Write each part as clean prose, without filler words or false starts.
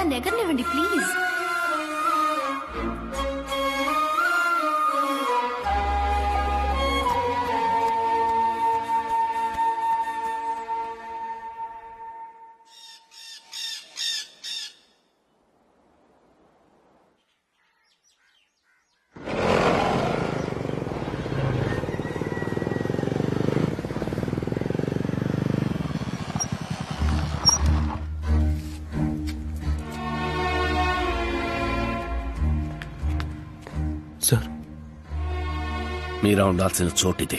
నన్ను ఎగరనివ్వండి please. Sir, మీరా ఉండాల్సిన చోటిది.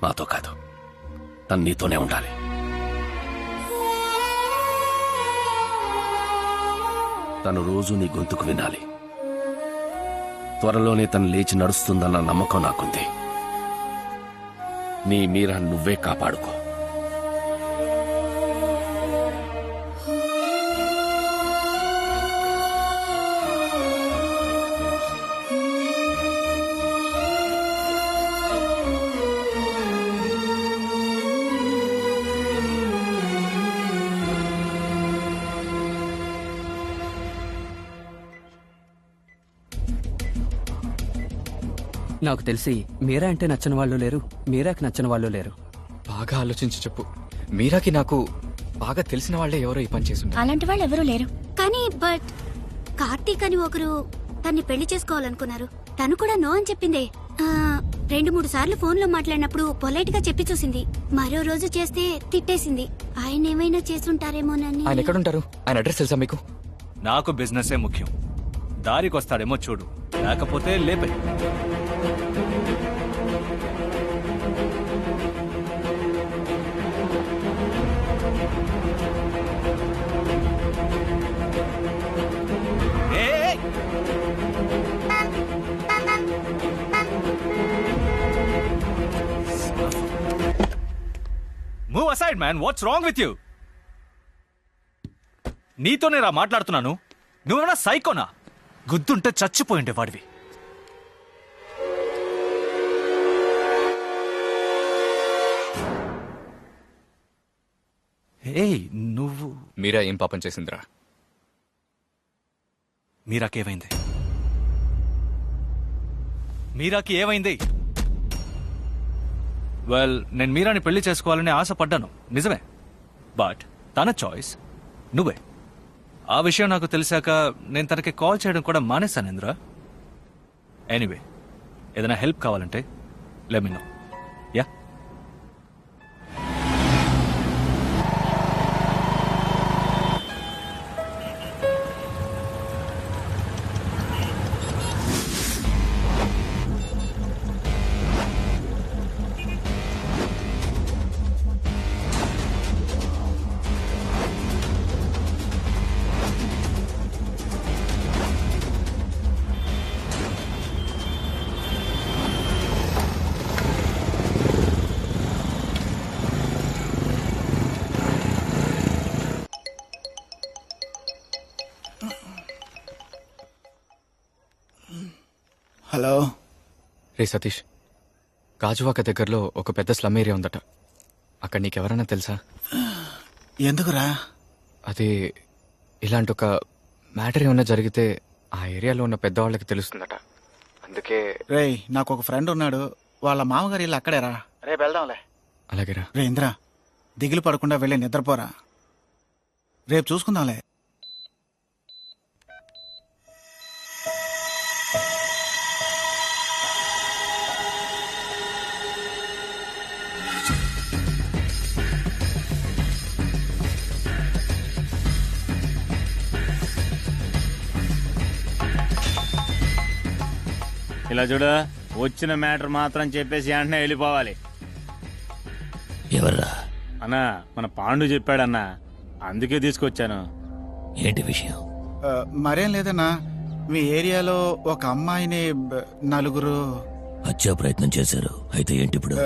మాతో కాదు, తను నీతోనే ఉండాలి. తను రోజు నీ గొంతుకు వినాలి. త్వరలోనే తను లేచి నడుస్తుందన్న నమ్మకం నాకుంది. నీ మీరా నువ్వే కాపాడుకో. నాకు తెలిసి మీరా అంటే నచ్చని వాళ్ళు లేరు, మీరాకి నచ్చని వాళ్ళు లేరు. బాగా ఆలోచించి చెప్పు. మీరాకి నాకు బాగా తెలిసిన వాళ్లే ఎవరో ఈ పని చేస్తుంటారు. అలాంటి వాళ్ళు ఎవరూ లేరు. కానీ బట్ కార్తీక్ అని ఒకరు తన్ని పెళ్లి చేసుకోవాలనుకున్నారు. తను కూడా నో అని చెప్పిందే. 2-3 సార్లు ఫోన్ లో మాట్లాడినప్పుడు పొలైట్ గా చెప్పి చూసింది. మరో రోజు చేస్తే తిట్టేసింది. ఆయన ఏమైనా చేస్తుంటారేమోనని. ఆయన ఎక్కడుంటారు? ఆయన అడ్రస్ తెలుసా మీకు? నాకు బిజినెసే ముఖ్యం. దారికొస్తాడేమో చూడు, లేకపోతే లేపే. Move aside man, what's wrong with you? నీతోనే రా మాట్లాడుతున్నాను. నువ్వేమన్నా సైకోనా? గుద్దుంటే చచ్చిపోయిండే వాడివి. ఏయ్ నువ్వు. మీరా ఏం పాపం చేసిందిరా? మీరాకేమైంది? మీరాకి ఏమైంది? వెల్, నేను మీరాని పెళ్లి చేసుకోవాలని ఆశపడ్డాను, నిజమే. బట్ తన చాయిస్, నువ్వే. ఆ విషయం నాకు తెలిసాక నేను తనకి కాల్ చేయడం కూడా మానేశాను ఇంద్ర. ఎనీవే, ఏదైనా హెల్ప్ కావాలంటే let me know. Yeah, hello. రే సతీష్, గాజువాక దగ్గరలో ఒక పెద్ద స్లమ్ ఏరియా ఉందట. అక్కడ నీకెవరన్నా తెలుసా? ఎందుకురా? అది ఇలాంటి ఒక మ్యాటర్ ఏమన్నా జరిగితే ఆ ఏరియాలో ఉన్న పెద్దవాళ్ళకి తెలుస్తుందట. అందుకే. రేయ్, నాకు ఒక ఫ్రెండ్ ఉన్నాడు. వాళ్ళ మామగారు ఇల్లు అక్కడేరా. రేపు వెళ్దాంలే. అలాగేరా. రే ఇంద్ర, దిగులు పడకుండా వెళ్ళి నిద్రపోరా. రేపు చూసుకుందాంలే. ఇలా చూడు, వచ్చిన మ్యాటర్ మాత్రం చెప్పేసి వెంటనే వెళ్ళిపోవాలి. ఎవర్రా? అన్నా, మన పాండు చెప్పాడన్నా, అందుకే తీసుకొచ్చాను. ఏంటి విషయం? మరేం లేదన్నా, మీ ఏరియాలో ఒక అమ్మాయిని నలుగురు హత్యా ప్రయత్నం చేశారు. అయితే ఏంటి ఇప్పుడు?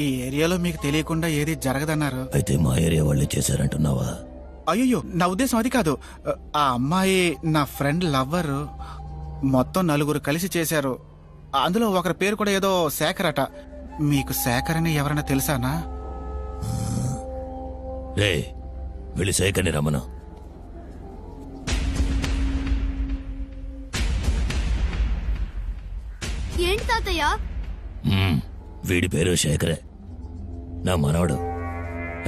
ఈ ఏరియాలో మీకు తెలియకుండా ఏది జరగదన్నారు. అయితే మా ఏరియా వాళ్ళే చేశారంటున్నావా? అయ్యో, నా ఉద్దేశం అది కాదు. ఆ అమ్మాయి నా ఫ్రెండ్ లవ్వర్. మొత్తం నలుగురు కలిసి చేశారు. అందులో ఒకరి పేరు కూడా ఏదో శేఖర్ అట. మీకు శేఖర్ అని ఎవరైనా తెలుసానా? రే, వెళ్ళి శేఖర్ని రమ్మను. తాతయ్య. వీడి పేరు శేఖరే, నా మనవడు.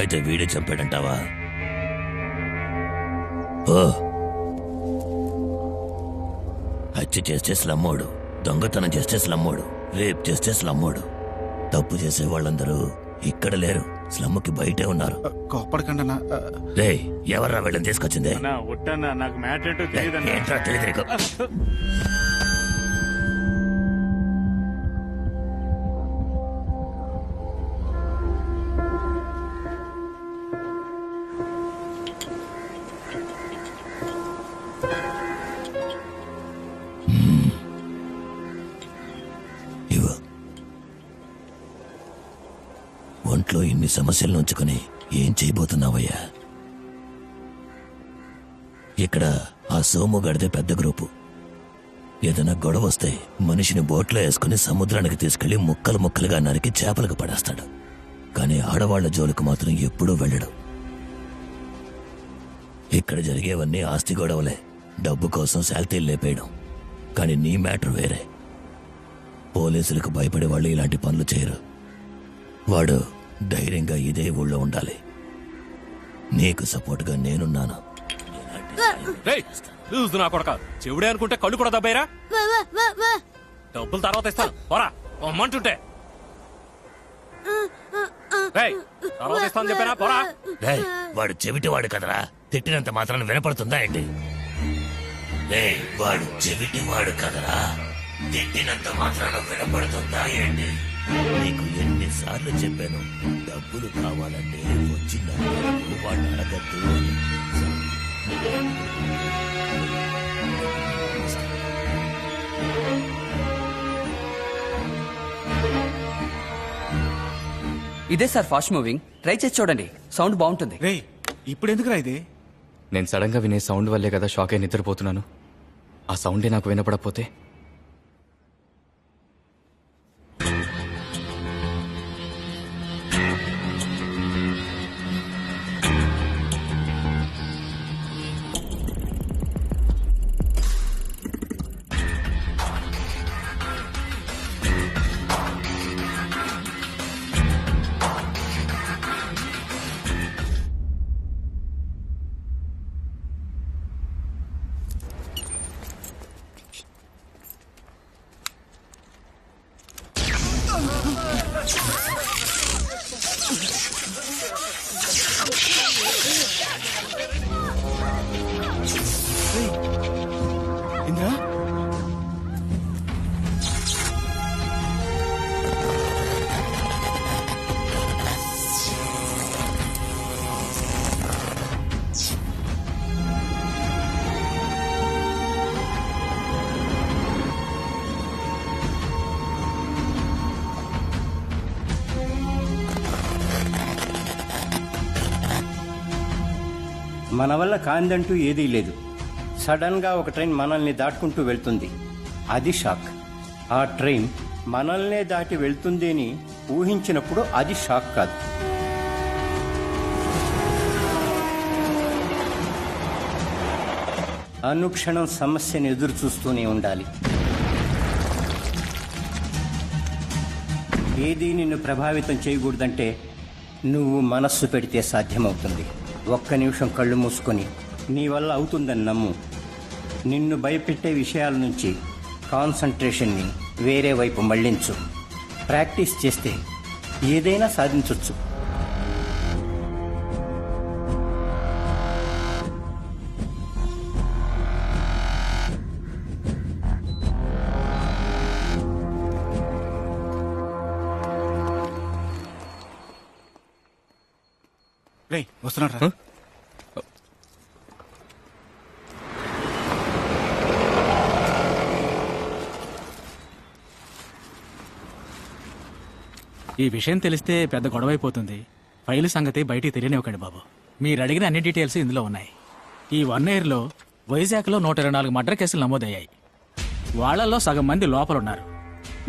అయితే వీడే చంపాడంటావా? ఓ, హత్య చేస్తే స్లమ్మోడు, దొంగతనం చేస్తే స్లమ్మోడు, రేప్ చేస్తే స్లమ్మోడు. తప్పు చేసే వాళ్ళందరూ ఇక్కడ లేరు, స్లమ్ముకి బయటే ఉన్నారు. కోప్పడకండి అన్న. రే, ఎవర్రా వీళ్ళని తీసుకొచ్చింది? అన్నా ఒట్టన్నా నాకు మ్యాటర్ ఏంటో తెలియదన్నా. ఏంట్రా తెలియదు నీకు? ఇవ్వు. ఒంట్లో ఇన్ని సమస్యలు ఉంచుకుని ఏం చేయబోతున్నావయ్యా? ఇక్కడ ఆ సోము గడితే పెద్ద గ్రూపు. ఏదైనా గొడవ వస్తే మనిషిని బోట్లో వేసుకుని సముద్రానికి తీసుకెళ్లి ముక్కలు ముక్కలుగా నరికి చేపలకు పడేస్తాడు. కానీ ఆడవాళ్ల జోలికి మాత్రం ఎప్పుడూ వెళ్ళడు. ఇక్కడ జరిగేవన్నీ ఆస్తి గొడవలే, డబ్బు కోసం శాల్తీలు లేపేయడం. కానీ నీ మ్యాటర్ వేరే. పోలీసులకు భయపడే వాళ్ళు ఇలాంటి పనులు చేయరు. వాడు ధైర్యంగా ఇదే ఊళ్ళో ఉండాలి. నీకు సపోర్ట్గా నేనున్నాను. నా కొడక చెవుడే అనుకుంటే కళ్ళు కూడా దబ్బేరా. డబ్బులు తర్వాత ఇస్తాను పోరా, అమ్మంటుంటే తర్వాత ఇస్తాను చెప్పానా పోరా. రేయ్, వాడు చెవిటి వాడు కదరా, తిట్టినంత మాత్రాన వినపడుతుందా ఏంటి? రేయ్, వాడు చెవిటి వాడు కదరా, తిట్టినంత మాత్రాన వినపడుతుందా ఏంటి? నీకు ఎన్నిసార్లు చెప్పాను, డబ్బులు కావాలంటే వచ్చిన వాడిని అడగద్దు అని. ఇదే సార్ ఫాస్ట్ మూవింగ్, ట్రై చేసి చూడండి, సౌండ్ బాగుంటుంది. రే, ఇప్పుడు ఎందుకురా ఇది? నేను సడన్ గా వినే సౌండ్ వల్లే కదా షాక్ అయి నిద్రపోతున్నాను. ఆ సౌండే నాకు వినపడకపోతే ఇంద్రా, మన వల్ల కాందంటూ ఏదీ లేదు. సడన్ గా ఒక ట్రైన్ మనల్ని దాటుకుంటూ వెళ్తుంది, అది షాక్. ఆ ట్రైన్ మనల్నే దాటి వెళ్తుంది అని ఊహించినప్పుడు అది షాక్ కాదు. అనుక్షణం సమస్యను ఎదురు చూస్తూనే ఉండాలి. ఏదీ నిన్ను ప్రభావితం చేయకూడదంటే నువ్వు మనస్సు పెడితే సాధ్యమవుతుంది. ఒక్క నిమిషం కళ్ళు మూసుకొని నీ వల్ల అవుతుందని నమ్ము. నిన్ను భయపెట్టే విషయాల నుంచి కాన్సంట్రేషన్ని వేరే వైపు మళ్లించు. ప్రాక్టీస్ చేస్తే ఏదైనా సాధించొచ్చు. రే వస్తున్నాడు రా. ఈ విషయం తెలిస్తే పెద్ద గొడవైపోతుంది. ఫైలు సంగతి బయటికి తెలియనివ్వకండి బాబు. మీరు అడిగిన అన్ని డీటెయిల్స్ ఇందులో ఉన్నాయి. ఈ 1 ఇయర్లో వైజాగ్లో 124 మర్డర్ కేసులు నమోదయ్యాయి. వాళ్లలో సగం మంది లోపలున్నారు,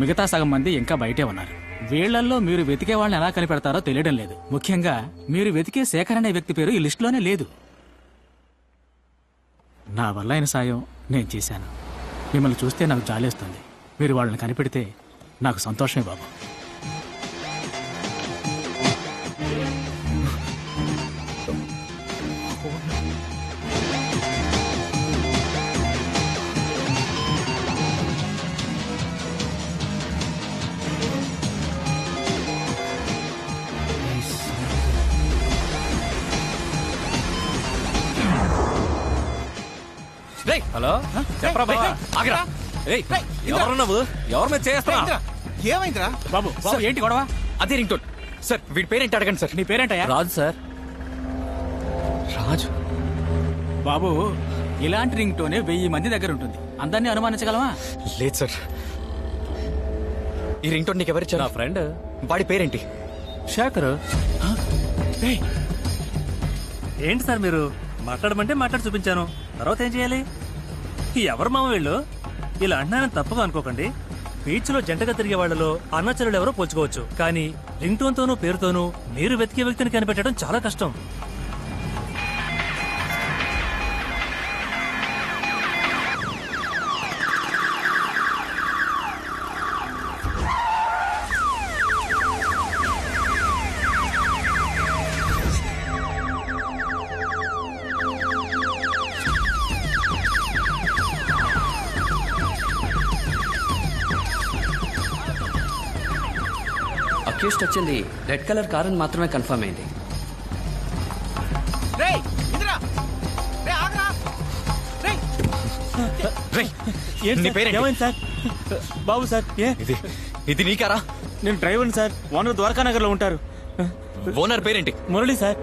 మిగతా సగం మంది ఇంకా బయటే ఉన్నారు. వీళ్లల్లో మీరు వెతికే వాళ్ళని ఎలా కనిపెడతారో తెలియడం లేదు. ముఖ్యంగా మీరు వెతికే శేఖర్ అనే వ్యక్తి పేరు ఈ లిస్టులోనే లేదు. నా వల్ల అయిన సాయం నేను చేశాను. మిమ్మల్ని చూస్తే నాకు జాలేస్తుంది. మీరు వాళ్ళని కనిపెడితే నాకు సంతోషమే బాబు. రేయ్, హలో చెప్పరా బావా? ఆగిరా. ఏయ్, ఎవరు నువ్వు? ఎవరి మీద చేస్తున్నా? ఏమైందిరా? బాబు బాబు ఏంటి గొడవ? అదే రింగ్ టోన్ సార్. వీడి పేరేంటి అడగండి సార్. నీ పేరేంటయ్యా? రాజు సార్. రాజు. బాబు ఇలాంటి రింగ్ టోనే 1000 మంది దగ్గర ఉంటుంది. అందరినీ అనుమానించగలమా? లేదు సార్. ఈ రింగ్ టోన్ నీకు ఎవరిచ్చారు? నా ఫ్రెండ్ వాడి పేరేంటి? శేఖర్. రేయ్, ఏంటి సార్ మీరు మాట్లాడమంటే మాట్లాడి చూపించాను. తర్వాత ఏం చేయాలి? ఎవరు మామ వీళ్ళు? ఇలా అంటున్నానని తప్పుగా అనుకోకండి. బీచ్ లో జంటగా తిరిగే వాళ్ళలో అన్నచరులు ఎవరో పోల్చుకోవచ్చు, కానీ రింగ్ టోన్ తోనూ పేరుతోనూ మీరు వెతికే వ్యక్తిని కనిపెట్టడం చాలా కష్టం. అక్యూస్ట్ వచ్చింది రెడ్ కలర్ కార్ అని మాత్రమే కన్ఫర్మ్ అయింది. రేయ్, ఇదిరా. రేయ్, ఆగ్రా. రేయ్. రేయ్, ఏంటి నీ సార్? పేరేంటి? ఏమైంది సార్? బాబు సార్, ఇది నీకారా? నేను డ్రైవర్ని సార్. ఓనర్ ద్వారకానగర్ లో ఉంటారు. ఓనర్ పేరేంటి? మురళి సార్.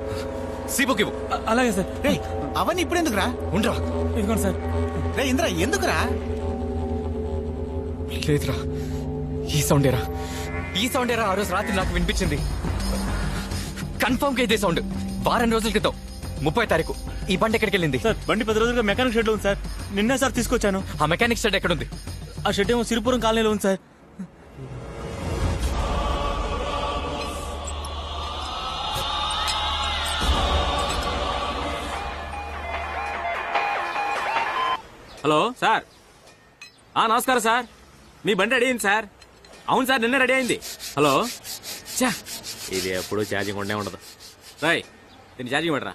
సీబుకి ఇవ్వు. అలాగే సార్. రేయ్, అవన్నీ ఇప్పుడు ఎందుకురా? ఉండరా. ఇదిగోండి సార్. రే ఇంద్ర, ఎందుకురా? లేదురా, ఈ సౌండేరా. ఈ సౌండేరా ఆ రోజు రాత్రి నాకు వినిపించింది. కన్ఫర్మ్ గా ఇదే సౌండ్. వారం రోజుల క్రితం 30వ తారీఖు ఈ బండి ఎక్కడికి వెళ్ళింది? సార్ బండి 10 రోజులుగా మెకానిక్ షెడ్ లో ఉంది సార్. నిన్నే సార్ తీసుకొచ్చాను. ఆ మెకానిక్ షెడ్ ఎక్కడుంది? ఆ షెడ్ ఏమో సిరిపురం కాలనీలో ఉంది సార్. Hello sir. నమస్కారం సార్. మీ బండి రెడీ అయింది సార్. అవును సార్, నిన్న రెడీ అయింది. హలో. ఇది ఎప్పుడు ఛార్జింగ్ ఉండే ఉండదు. రాయ్, దీన్ని ఛార్జింగ్ పెట్టరా.